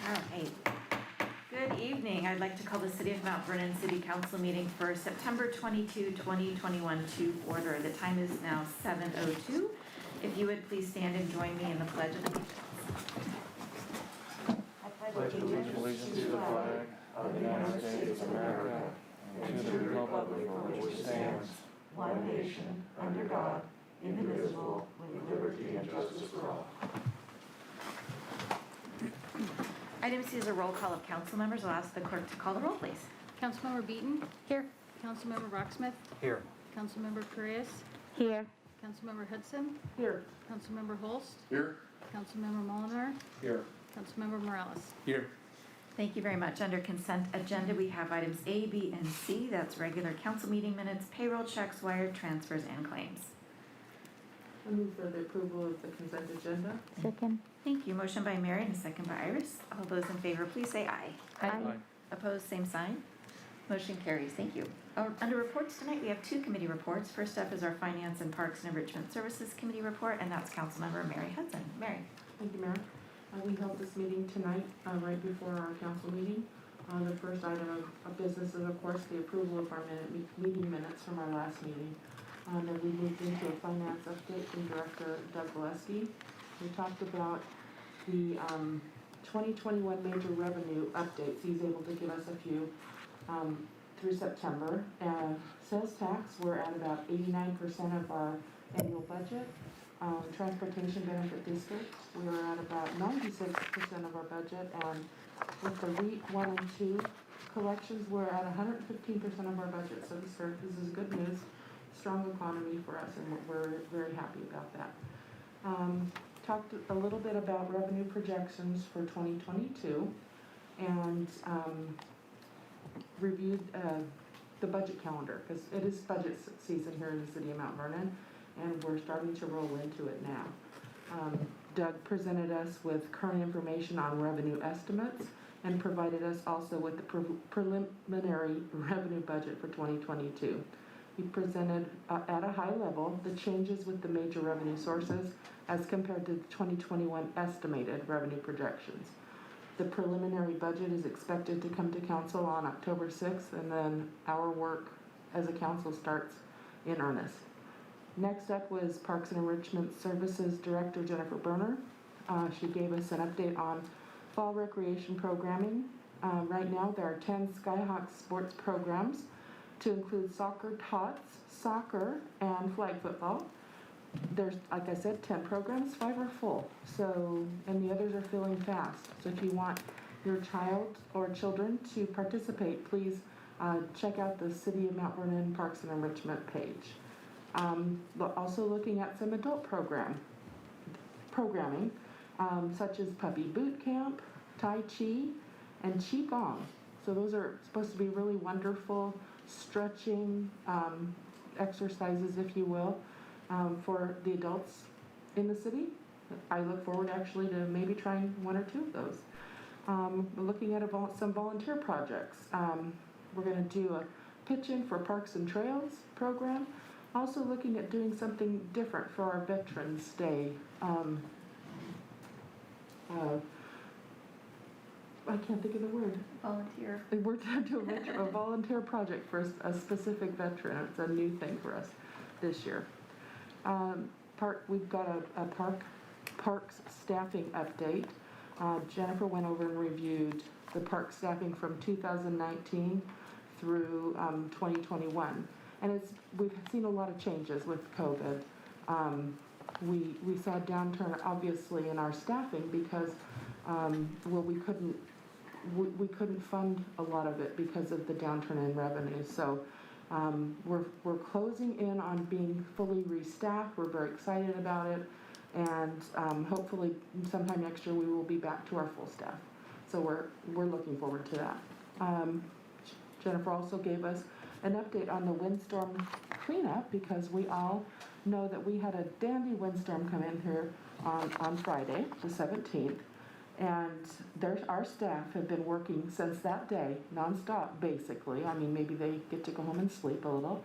All right. Good evening. I'd like to call the City of Mount Vernon City Council meeting for September 22, 2021 to order. The time is now 7:02. If you would please stand and join me in the Pledge of Allegiance. I pledge allegiance to the flag of the United States of America and to the republic for which it stands, one nation, under God, indivisible, with liberty and justice for all. Item C is a roll call of council members. I'll ask the clerk to call the roll, please. Councilmember Beaton? Here. Councilmember Rocksmith? Here. Councilmember Correas? Here. Councilmember Hudson? Here. Councilmember Holst? Here. Councilmember Molinar? Here. Councilmember Morales? Here. Thank you very much. Under consent agenda, we have items A, B, and C. That's regular council meeting minutes, payroll checks, wire transfers, and claims. I move for the approval of the consent agenda. Second. Thank you. Motion by Mary and a second by Iris. All those in favor, please say aye. Aye. Opposed, same sign. Motion carries. Thank you. Under reports tonight, we have two committee reports. First up is our Finance and Parks and Enrichment Services Committee report, and that's Councilmember Mary Hudson. Mary. Thank you, Mayor. We held this meeting tonight right before our council meeting. The first item of business is, of course, the approval of our meeting minutes from our last meeting. And we moved into a finance update from Director Doug Gillespie. We talked about the 2021 major revenue updates. He's able to give us a few through September. Sales tax, we're at about 89% of our annual budget. Transportation benefit district, we were at about 96% of our budget, and with the REIT 1 and 2 collections, we're at 115% of our budget. So this is good news, strong economy for us, and we're very happy about that. Talked a little bit about revenue projections for 2022, and reviewed the budget calendar, because it is budget season here in the city of Mount Vernon, and we're starting to roll into it now. Doug presented us with current information on revenue estimates and provided us also with the preliminary revenue budget for 2022. He presented at a high level the changes with the major revenue sources as compared to the 2021 estimated revenue projections. The preliminary budget is expected to come to council on October 6th, and then our work as a council starts in earnest. Next up was Parks and Enrichment Services Director Jennifer Berner. She gave us an update on fall recreation programming. Right now there are 10 Skyhawks sports programs to include soccer, tots, soccer, and flag football. There's, like I said, 10 programs, 5 are full. So, and the others are filling fast. So if you want your child or children to participate, please check out the City of Mount Vernon Parks and Enrichment page. Also looking at some adult programming, such as puppy boot camp, tai chi, and qigong. So those are supposed to be really wonderful stretching exercises, if you will, for the adults in the city. I look forward actually to maybe trying one or two of those. We're looking at some volunteer projects. We're going to do a pitch-in for Parks and Trails program. Also looking at doing something different for our Veterans Day. I can't think of the word. Volunteer. We're going to do a volunteer project for a specific veteran. It's a new thing for us this year. We've got a parks staffing update. Jennifer went over and reviewed the park staffing from 2019 through 2021. And we've seen a lot of changes with COVID. We saw a downturn, obviously, in our staffing because we couldn't fund a lot of it because of the downturn in revenue. So we're closing in on being fully restaffed. We're very excited about it, and hopefully sometime next year we will be back to our full staff. So we're looking forward to that. Jennifer also gave us an update on the windstorm cleanup, because we all know that we had a dandy windstorm come in here on Friday, the 17th, and our staff have been working since that day, nonstop, basically. I mean, maybe they get to go home and sleep a little,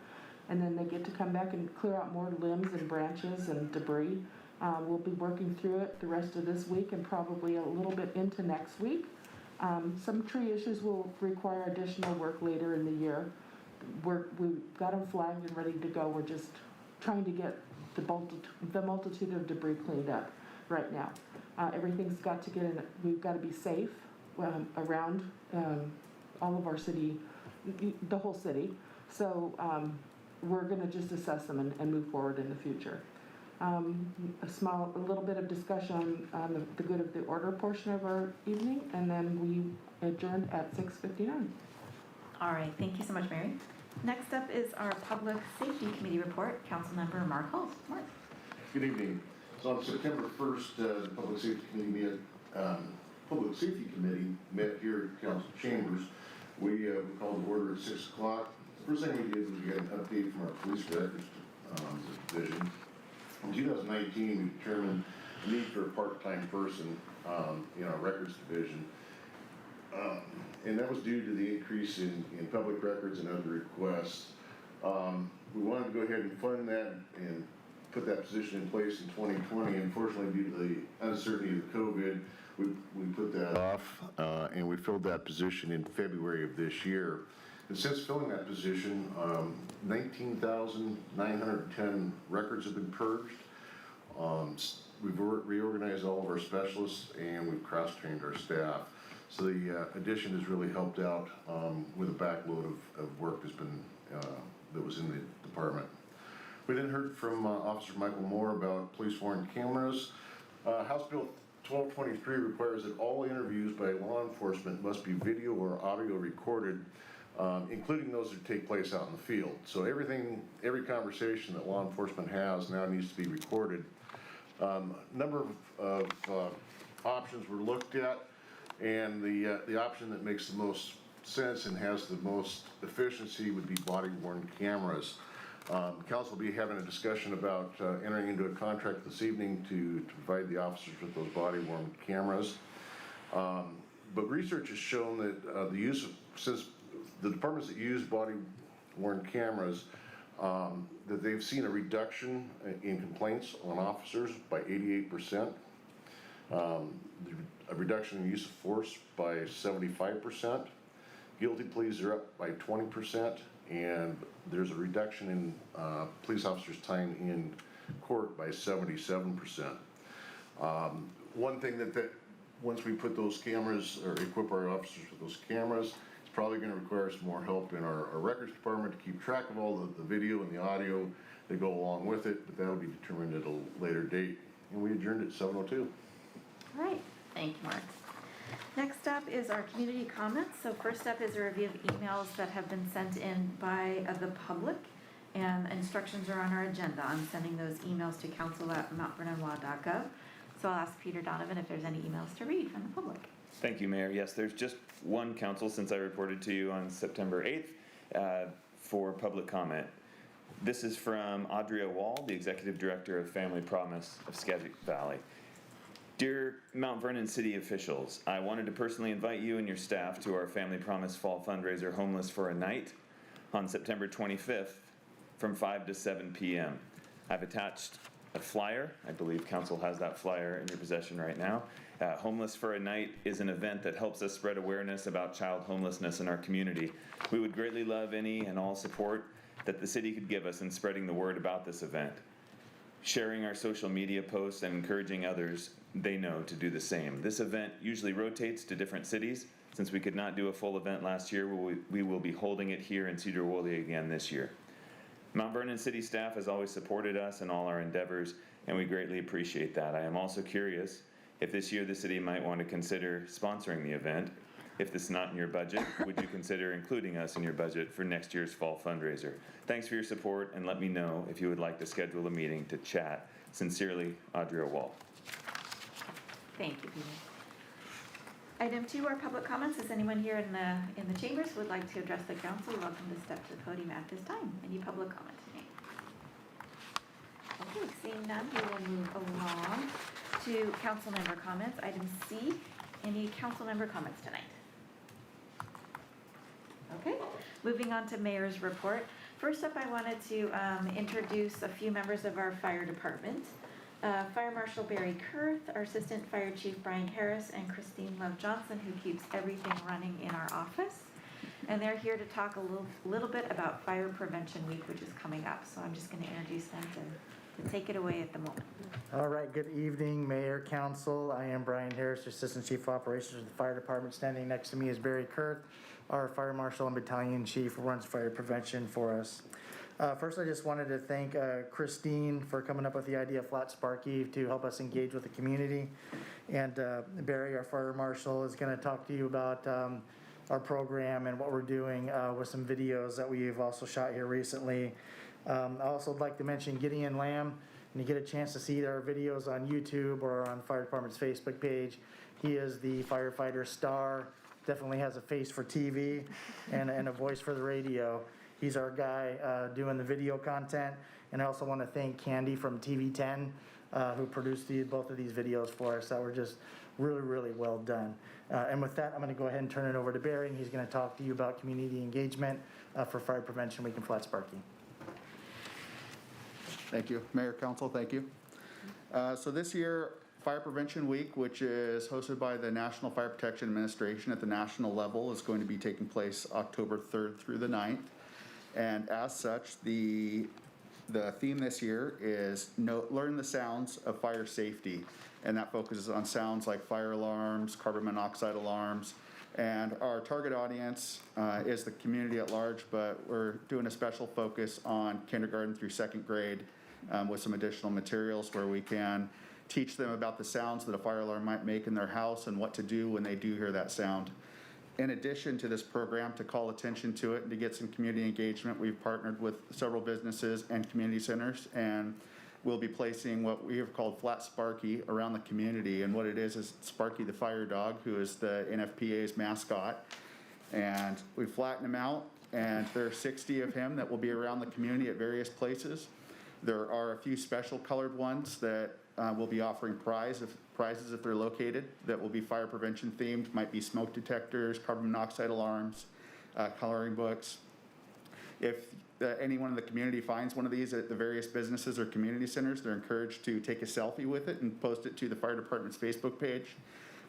and then they get to come back and clear out more limbs and branches and debris. We'll be working through it the rest of this week and probably a little bit into next week. Some tree issues will require additional work later in the year. We've got them flagged and ready to go. We're just trying to get the multitude of debris cleaned up right now. Everything's got to get in, we've got to be safe around all of our city, the whole city. So we're going to just assess them and move forward in the future. A little bit of discussion on the good of the order portion of our evening, and then we adjourned at 6:59. All right, thank you so much, Mary. Next up is our Public Safety Committee report. Councilmember Mark Holst. Mark. Good evening. So on September 1st, the Public Safety Committee met here at Council Chambers. We called the order at 6 o'clock. The first thing we did was we got an update from our police records division. In 2019, we determined the need for a part-time person in our records division. And that was due to the increase in public records and other requests. We wanted to go ahead and fund that and put that position in place in 2020. Unfortunately, due to the uncertainty of COVID, we put that off, and we filled that position in February of this year. And since filling that position, 19,910 records have been purged. We've reorganized all of our specialists, and we've cross-trained our staff. So the addition has really helped out with a backload of work that was in the department. We then heard from Officer Michael Moore about police warrant cameras. House Bill 1223 requires that all interviews by law enforcement must be video or audio recorded, including those that take place out in the field. So every conversation that law enforcement has now needs to be recorded. Number of options were looked at, and the option that makes the most sense and has the most efficiency would be body-worn cameras. Council will be having a discussion about entering into a contract this evening to provide the officers with those body-worn cameras. But research has shown that since the departments that use body-worn cameras, that they've seen a reduction in complaints on officers by 88%, a reduction in use of force by 75%, guilty pleas are up by 20%, and there's a reduction in police officers' time in court by 77%. One thing that once we put those cameras or equip our officers with those cameras, it's probably going to require some more help in our records department to keep track of all the video and the audio that go along with it, but that'll be determined at a later date. And we adjourned at 7:02. All right, thank you, Mark. Next up is our community comments. So first up is a review of emails that have been sent in by the public, and instructions are on our agenda on sending those emails to council@mountvernon.gov. So I'll ask Peter Donovan if there's any emails to read from the public. Thank you, Mayor. Yes, there's just one council since I reported to you on September 8th for public comment. This is from Audrey Wall, the Executive Director of Family Promise of Skagit Valley. Dear Mount Vernon City officials, I wanted to personally invite you and your staff to our Family Promise Fall fundraiser, Homeless for a Night, on September 25th from 5 to 7 p.m. I've attached a flyer. I believe council has that flyer in your possession right now. Homeless for a Night is an event that helps us spread awareness about child homelessness in our community. We would greatly love any and all support that the city could give us in spreading the word about this event, sharing our social media posts, and encouraging others they know to do the same. This event usually rotates to different cities. Since we could not do a full event last year, we will be holding it here in Cedar Woolley again this year. Mount Vernon City staff has always supported us in all our endeavors, and we greatly appreciate that. I am also curious if this year the city might want to consider sponsoring the event. If this is not in your budget, would you consider including us in your budget for next year's fall fundraiser? Thanks for your support, and let me know if you would like to schedule a meeting to chat. Sincerely, Audrey Wall. Thank you, Peter. Item 2 are public comments. Is anyone here in the chambers who would like to address the council? You're welcome to step to the podium at this time. Any public comment tonight? Okay, seeing none, we will move along to council member comments. Item C, any council member comments tonight? Okay, moving on to mayor's report. First up, I wanted to introduce a few members of our fire department. Fire Marshal Barry Kurth, our Assistant Fire Chief Brian Harris, and Christine Love Johnson, who keeps everything running in our office. And they're here to talk a little bit about Fire Prevention Week, which is coming up. So I'm just going to introduce them to take it away at the moment. All right, good evening, Mayor, Council. I am Brian Harris, Assistant Chief of Operations of the Fire Department. Standing next to me is Barry Kurth, our Fire Marshal and Battalion Chief who runs fire prevention for us. First, I just wanted to thank Christine for coming up with the idea of Flat Sparky to help us engage with the community. And Barry, our Fire Marshal, is going to talk to you about our program and what we're doing with some videos that we've also shot here recently. I also would like to mention Gideon Lamb, and you get a chance to see our videos on YouTube or on Fire Department's Facebook page. He is the firefighter star, definitely has a face for TV and a voice for the radio. He's our guy doing the video content. And I also want to thank Candy from TV10 who produced both of these videos for us that were just really, really well done. And with that, I'm going to go ahead and turn it over to Barry, and he's going to talk to you about community engagement for Fire Prevention Week in Flat Sparky. Thank you. Mayor, Council, thank you. So this year, Fire Prevention Week, which is hosted by the National Fire Protection Administration at the national level, is going to be taking place October 3rd through the 9th. And as such, the theme this year is learn the sounds of fire safety. And that focuses on sounds like fire alarms, carbon monoxide alarms. And our target audience is the community at large, but we're doing a special focus on kindergarten through second grade with some additional materials where we can teach them about the sounds that a fire alarm might make in their house and what to do when they do hear that sound. In addition to this program, to call attention to it and to get some community engagement, we've partnered with several businesses and community centers, and we'll be placing what we have called Flat Sparky around the community. And what it is Sparky the fire dog, who is the NFPA's mascot. And we flatten him out, and there are 60 of him that will be around the community at various places. There are a few special colored ones that will be offering prizes if they're located, that will be fire prevention themed, might be smoke detectors, carbon monoxide alarms, coloring books. If anyone in the community finds one of these at the various businesses or community centers, they're encouraged to take a selfie with it and post it to the fire department's Facebook page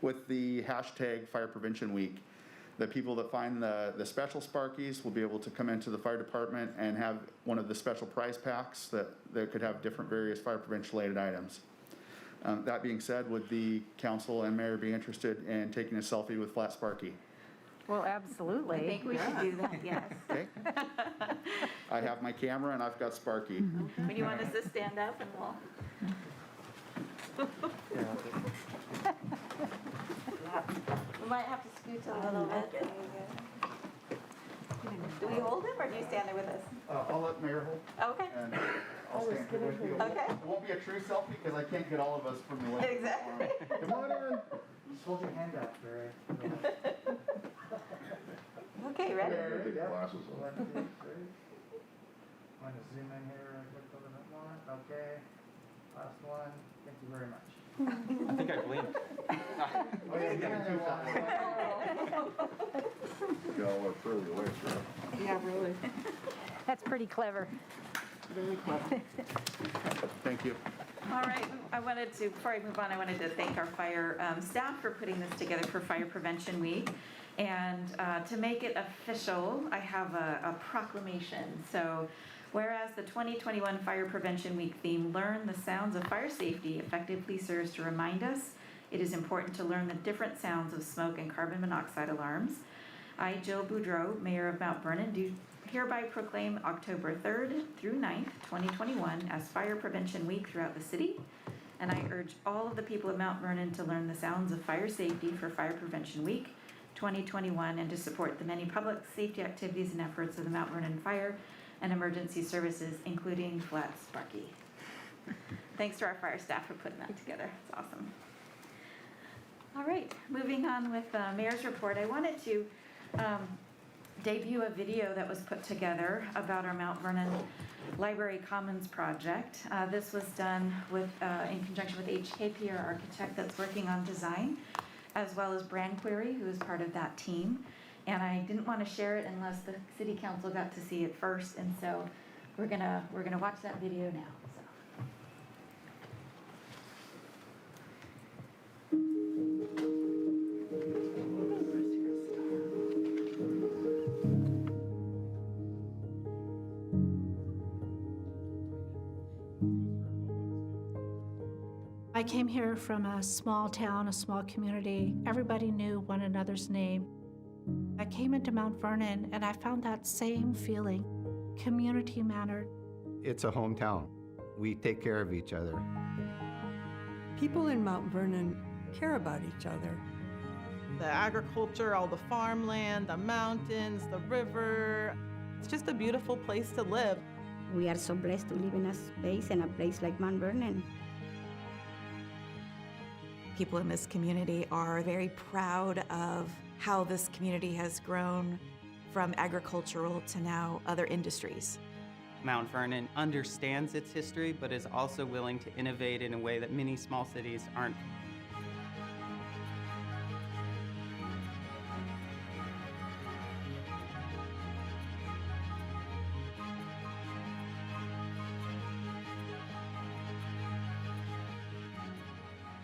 with the hashtag Fire Prevention Week. The people that find the special Sparkies will be able to come into the fire department and have one of the special prize packs that could have different various fire prevention related items. That being said, would the council and mayor be interested in taking a selfie with Flat Sparky? Well, absolutely. I think we should do that, yes. Okay. I have my camera and I've got Sparky. When you want us to stand up and we'll. We might have to scoot a little bit. Do we hold him or do you stand there with us? I'll let Mayor hold. Okay. And I'll stand here with you. Okay. It won't be a true selfie because I can't get all of us from the way. Exactly. Come on in. Just hold your hand out, Barry. Okay, ready? Take the glasses One, off. two, three. Want to zoom in here and look a little bit more? Okay. Last one. Thank you very much. I think I blinked. Oh, yeah, give it Got all our pearly whites, right? Yeah, really. That's pretty clever. Very clever. Thank you. All right, before I move on, I wanted to thank our fire staff for putting this together for Fire Prevention Week. And to make it official, I have a proclamation. So, whereas the 2021 Fire Prevention Week theme, Learn the Sounds of Fire Safety, effectively serves to remind us it is important to learn the different sounds of smoke and carbon monoxide alarms. I, Jill Boudreau, Mayor of Mount Vernon, do hereby proclaim October 3rd through 9th, 2021 as Fire Prevention Week throughout the city. And I urge all of the people of Mount Vernon to learn the sounds of fire safety for Fire Prevention Week 2021 and to support the many public safety activities and efforts of the Mount Vernon Fire and Emergency Services, including Flat Sparky. Thanks to our fire staff for putting that together. It's awesome. All right, moving on with the mayor's report. I wanted to debut a video that was put together about our Mount Vernon Library Commons project. This was done in conjunction with HKP, our architect that's working on design, as well as Brand Query, who is part of that team. And I didn't want to share it unless the city council got to see it first, and so we're gonna watch that video now. So. I came here from a small town, a small community. Everybody knew one another's name. I came into Mount Vernon and I found that same feeling. Community mattered. It's a hometown. We take care of each other. People in Mount Vernon care about each other. The agriculture, all the farmland, the mountains, the river. It's just a beautiful place to live. We are so blessed to live in a space and a place like Mount Vernon. People in this community are very proud of how this community has grown from agricultural to now other industries. Mount Vernon understands its history, but is also willing to innovate in a way that many small cities aren't.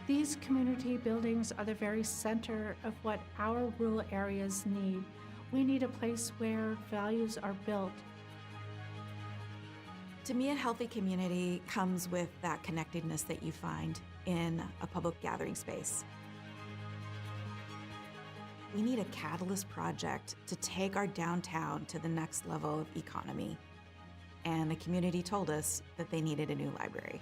These community buildings are the very center of what our rural areas need. We need a place where values are built. To me, a healthy community comes with that connectedness that you find in a public gathering space. We need a catalyst project to take our downtown to the next level of economy. And the community told us that they needed a new library.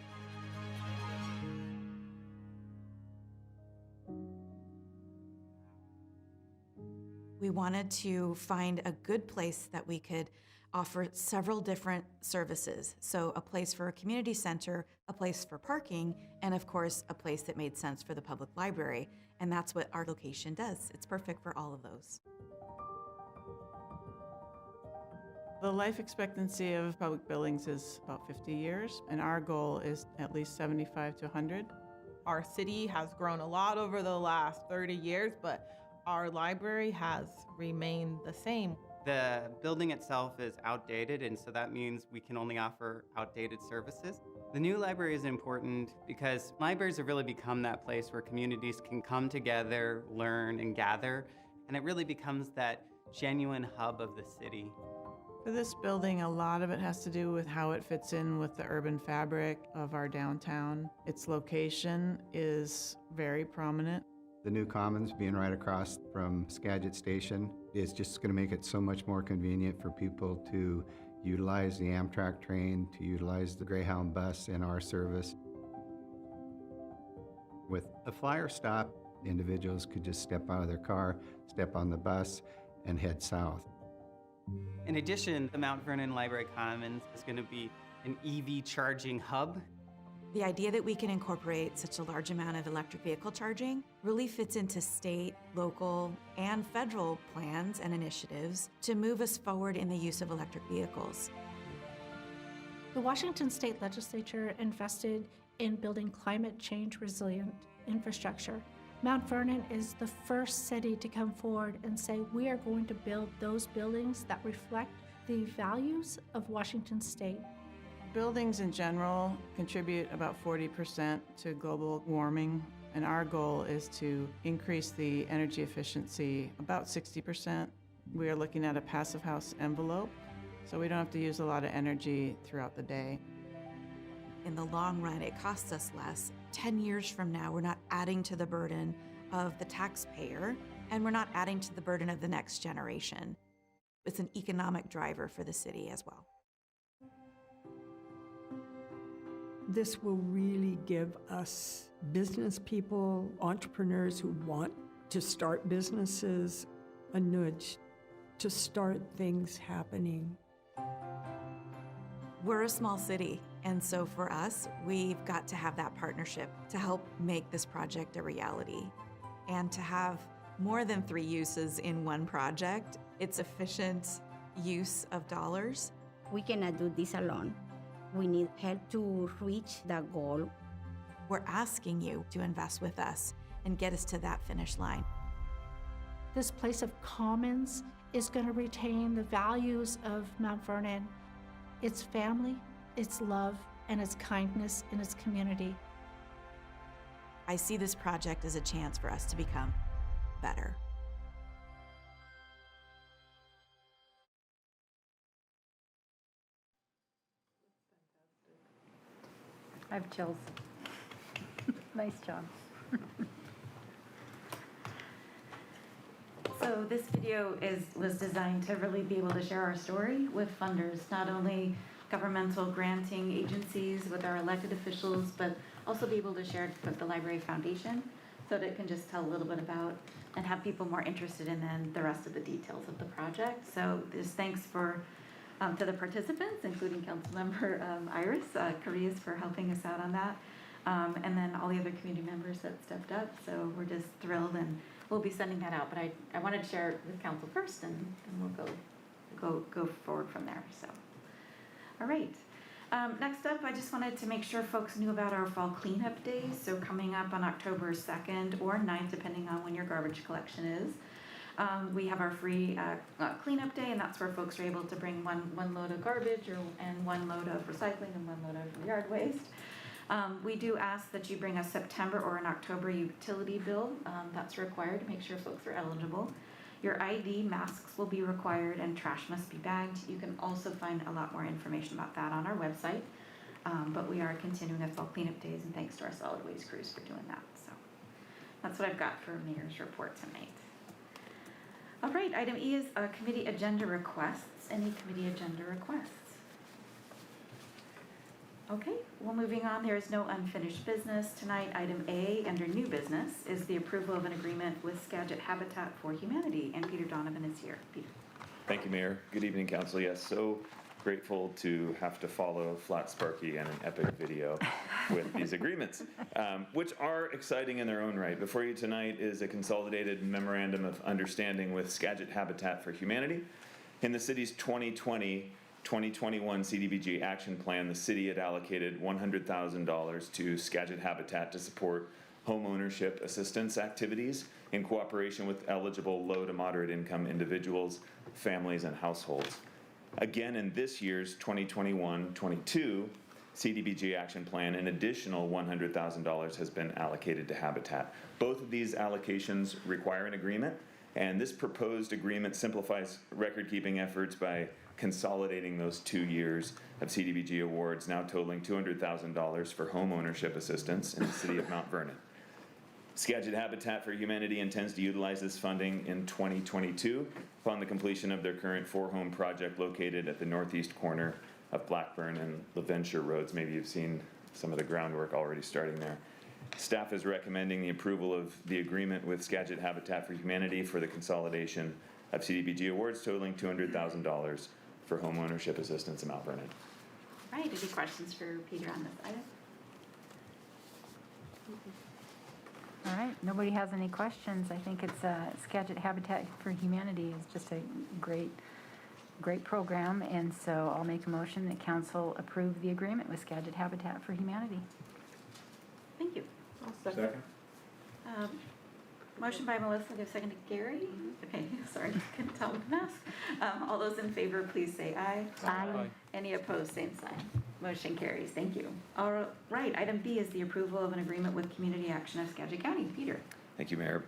We wanted to find a good place that we could offer several different services. So a place for a community center, a place for parking, and of course, a place that made sense for the public library. And that's what our location does. It's perfect for all of those. The life expectancy of public buildings is about 50 years, and our goal is at least 75 to 100. Our city has grown a lot over the last 30 years, but our library has remained the same. The building itself is outdated, and so that means we can only offer outdated services. The new library is important because libraries have really become that place where communities can come together, learn, and gather, and it really becomes that genuine hub of the city. For this building, a lot of it has to do with how it fits in with the urban fabric of our downtown. Its location is very prominent. The new Commons being right across from Skagit Station is just going to make it so much more convenient for people to utilize the Amtrak train, to utilize the Greyhound bus in our service. With a flyer stop, individuals could just step out of their car, step on the bus, and head south. In addition, the Mount Vernon Library Commons is going to be an EV charging hub. The idea that we can incorporate such a large amount of electric vehicle charging really fits into state, local, and federal plans and initiatives to move us forward in the use of electric vehicles. The Washington State Legislature invested in building climate change resilient infrastructure. Mount Vernon is the first city to come forward and say we are going to build those buildings that reflect the values of Washington State. Buildings in general contribute about 40% to global warming, and our goal is to increase the energy efficiency about 60%. We are looking at a passive house envelope, so we don't have to use a lot of energy throughout the day. In the long run, it costs us less. 10 years from now, we're not adding to the burden of the taxpayer, and we're not adding to the burden of the next generation. It's an economic driver for the city as well. This will really give us business people, entrepreneurs who want to start businesses, a nudge to start things happening. We're a small city, and so for us, we've got to have that partnership to help make this project a reality. And to have more than 3 uses in one project, it's efficient use of dollars. We cannot do this alone. We need help to reach that goal. We're asking you to invest with us and get us to that finish line. This place of commons is going to retain the values of Mount Vernon, its family, its love, and its kindness in its community. I see this project as a chance for us to become better. I have chills. Nice job. So this video was designed to really be able to share our story with funders, not only governmental granting agencies with our elected officials, but also be able to share it with the Library Foundation so that it can just tell a little bit about and have people more interested in then the rest of the details of the project. So just thanks to the participants, including Councilmember Iris Correas for helping us out on that. And then all the other community members that stepped up. So we're just thrilled, and we'll be sending that out. But I wanted to share it with council first, and we'll go forward from there. So, all right. Next up, I just wanted to make sure folks knew about our fall cleanup days. So coming up on October 2nd or 9th, depending on when your garbage collection is. We have our free cleanup day, and that's where folks are able to bring one load of garbage and one load of recycling and one load of yard waste. We do ask that you bring a September or an October utility bill. That's required to make sure folks are eligible. Your ID, masks will be required, and trash must be bagged. You can also find a lot more information about that on our website. But we are continuing with fall cleanup days, and thanks to our solid waste crews for doing that. So that's what I've got for Mayor's report tonight. All right, item E is committee agenda requests. Any committee agenda requests? Okay, well, moving on, there is no unfinished business tonight. Item A, under new business, is the approval of an agreement with Skagit Habitat for Humanity, and Peter Donovan is here. Peter. Thank you, Mayor. Good evening, Council. Yes, so grateful to have to follow Flat Sparky and an epic video with these agreements, which are exciting in their own right. Before you tonight is a consolidated memorandum of understanding with Skagit Habitat for Humanity. In the city's 2020-2021 CDBG action plan, the city had allocated $100,000 to Skagit Habitat to support home ownership assistance activities in cooperation with eligible low to moderate income individuals, families, and households. Again, in this year's 2021-22 CDBG action plan, an additional $100,000 has been allocated to Habitat. Both of these allocations require an agreement, and this proposed agreement simplifies record-keeping efforts by consolidating those 2 years of CDBG awards, now totaling $200,000 for home ownership assistance in the city of Mount Vernon. Skagit Habitat for Humanity intends to utilize this funding in 2022 upon the completion of their current 4-home project located at the northeast corner of Blackburn and LaVenture Roads. Maybe you've seen some of the groundwork already starting there. Staff is recommending the approval of the agreement with Skagit Habitat for Humanity for the consolidation of CDBG awards totaling $200,000 for home ownership assistance in Mount Vernon. All right, any questions for Peter on this item? All right, nobody has any questions. I think it's Skagit Habitat for Humanity is just a great program, and so I'll make a motion that council approve the agreement with Skagit Habitat for Humanity. Thank you. Second. Motion by Melissa, give a second to Gary. Okay, sorry, couldn't tell with the mask. All those in favor, please say aye. Aye. Any opposed, same sign. Motion carries. Thank you. All right, item B is the approval of an agreement with Community Action of Skagit County. Peter. Thank you, Mayor.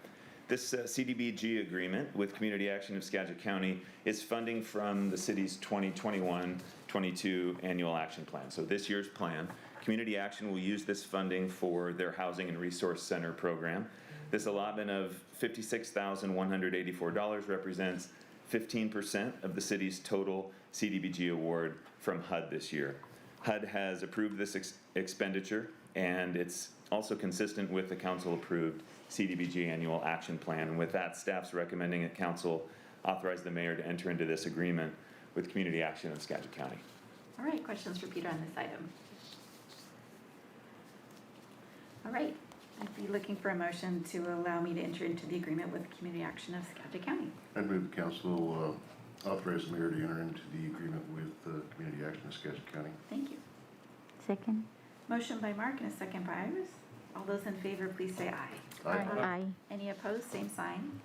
This CDBG agreement with Community Action of Skagit County is funding from the city's 2021-22 annual action plan. So this year's plan, Community Action will use this funding for their Housing and Resource Center program. This allotment of $56,184 represents 15% of the city's total CDBG award from HUD this year. HUD has approved this expenditure, and it's also consistent with the council-approved CDBG annual action plan. And with that, staff's recommending that council authorize the mayor to enter into this agreement with Community Action of Skagit County. All right, questions for Peter on this item? All right, I'd be looking for a motion to allow me to enter into the agreement with Community Action of Skagit County. I'd move the council authorize the mayor to enter into the agreement with Community Action of Skagit County. Thank you. Second. Motion by Mark and a second by Iris. All those in favor, please say aye. Aye. Any opposed, same sign.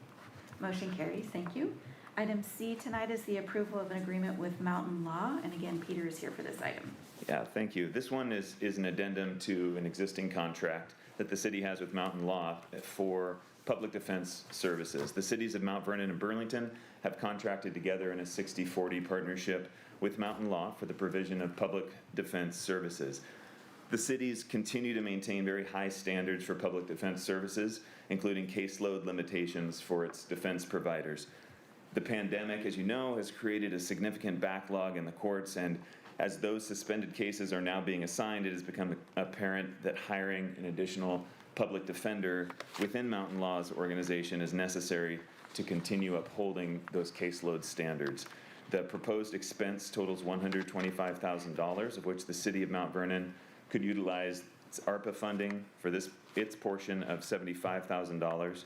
Motion carries. Thank you. Item C tonight is the approval of an agreement with Mountain Law. And again, Peter is here for this item. Yeah, thank you. This one is an addendum to an existing contract that the city has with Mountain Law for public defense services. The cities of Mount Vernon and Burlington have contracted together in a 60-40 partnership with Mountain Law for the provision of public defense services. The cities continue to maintain very high standards for public defense services, including caseload limitations for its defense providers. The pandemic, as you know, has created a significant backlog in the courts, and as those suspended cases are now being assigned, it has become apparent that hiring an additional public defender within Mountain Law's organization is necessary to continue upholding those caseload standards. The proposed expense totals $125,000, of which the city of Mount Vernon could utilize its ARPA funding for its portion of $75,000.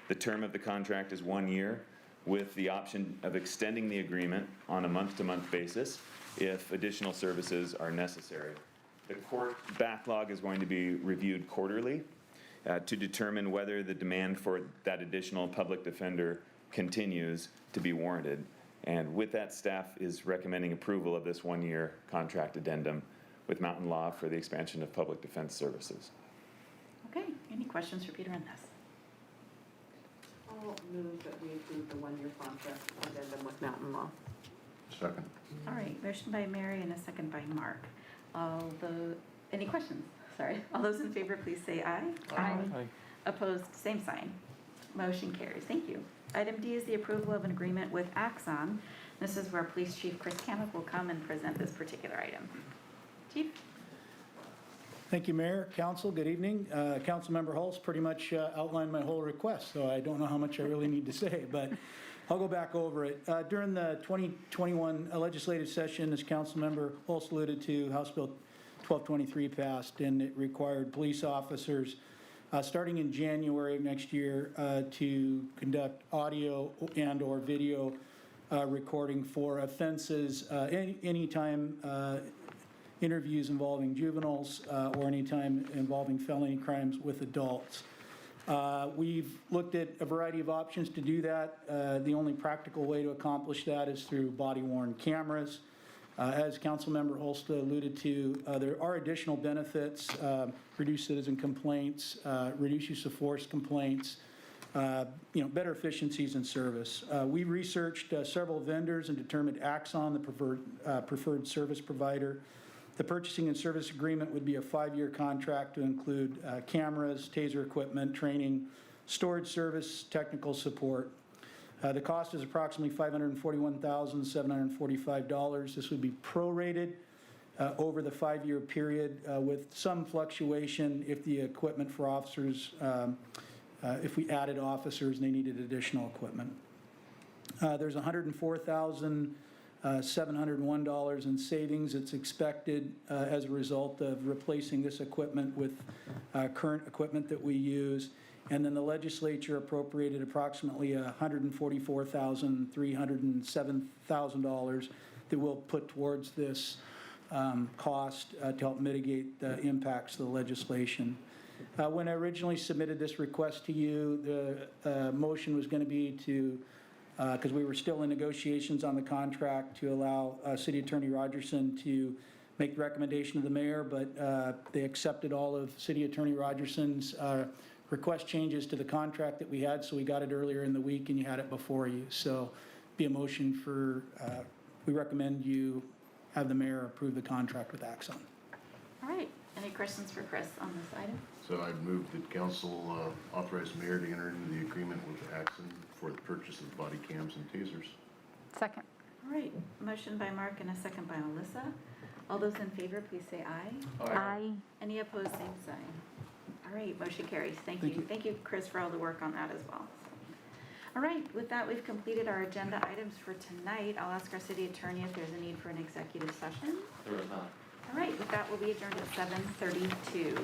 The term of the contract is 1 year, with the option of extending the agreement on a month-to-month basis if additional services are necessary. The court backlog is going to be reviewed quarterly to determine whether the demand for that additional public defender continues to be warranted. And with that, staff is recommending approval of this 1-year contract addendum with Mountain Law for the expansion of public defense services. Okay, any questions for Peter on this? I'll move that we approve the 1-year contract addendum with Mountain Law. Second. All right, motion by Mary and a second by Mark. Any questions? Sorry. All those in favor, please say aye. Aye. Opposed, same sign. Motion carries. Thank you. Item D is the approval of an agreement with Axon. This is where Police Chief Chris Kamick will come and present this particular item. Chief? Thank you, Mayor, Council, good evening. Councilmember Hulse pretty much outlined my whole request, so I don't know how much I really need to say, but I'll go back over it. During the 2021 legislative session, as Councilmember Hulse alluded to, House Bill 1223 passed, and it required police officers, starting in January of next year, to conduct audio and or video recording for offenses anytime interviews involving juveniles or anytime involving felony crimes with adults. We've looked at a variety of options to do that. The only practical way to accomplish that is through body-worn cameras. As Councilmember Holst alluded to, there are additional benefits: reduced citizen complaints, reduced use of force complaints, better efficiencies in service. We researched several vendors and determined Axon, the preferred service provider. The purchasing and service agreement would be a 5-year contract to include cameras, taser equipment, training, storage service, technical support. The cost is approximately $541,745. This would be prorated over the 5-year period with some fluctuation if the equipment for officers, if we added officers and they needed additional equipment. There's $104,701 in savings. It's expected as a result of replacing this equipment with current equipment that we use. And then the legislature appropriated approximately $144,307,000 that we'll put towards this cost to help mitigate the impacts of the legislation. When I originally submitted this request to you, the motion was going to be to, because we were still in negotiations on the contract, to allow City Attorney Rogerson to make the recommendation to the mayor, but they accepted all of City Attorney Rogerson's request changes to the contract that we had, so we got it earlier in the week and you had it before you. So be a motion for, we recommend you have the mayor approve the contract with Axon. All right, any questions for Chris on this item? So I'd move that council authorize the mayor to enter into the agreement with Axon for the purchase of body cams and tasers. Second. All right, motion by Mark and a second by Alyssa. All those in favor, please say aye. Aye. Any opposed, same sign. All right, motion carries. Thank you. Thank you, Chris, for all the work on that as well. All right, with that, we've completed our agenda items for tonight. I'll ask our city attorney if there's a need for an executive session. There is not. All right, with that, we'll be adjourned at 7:32.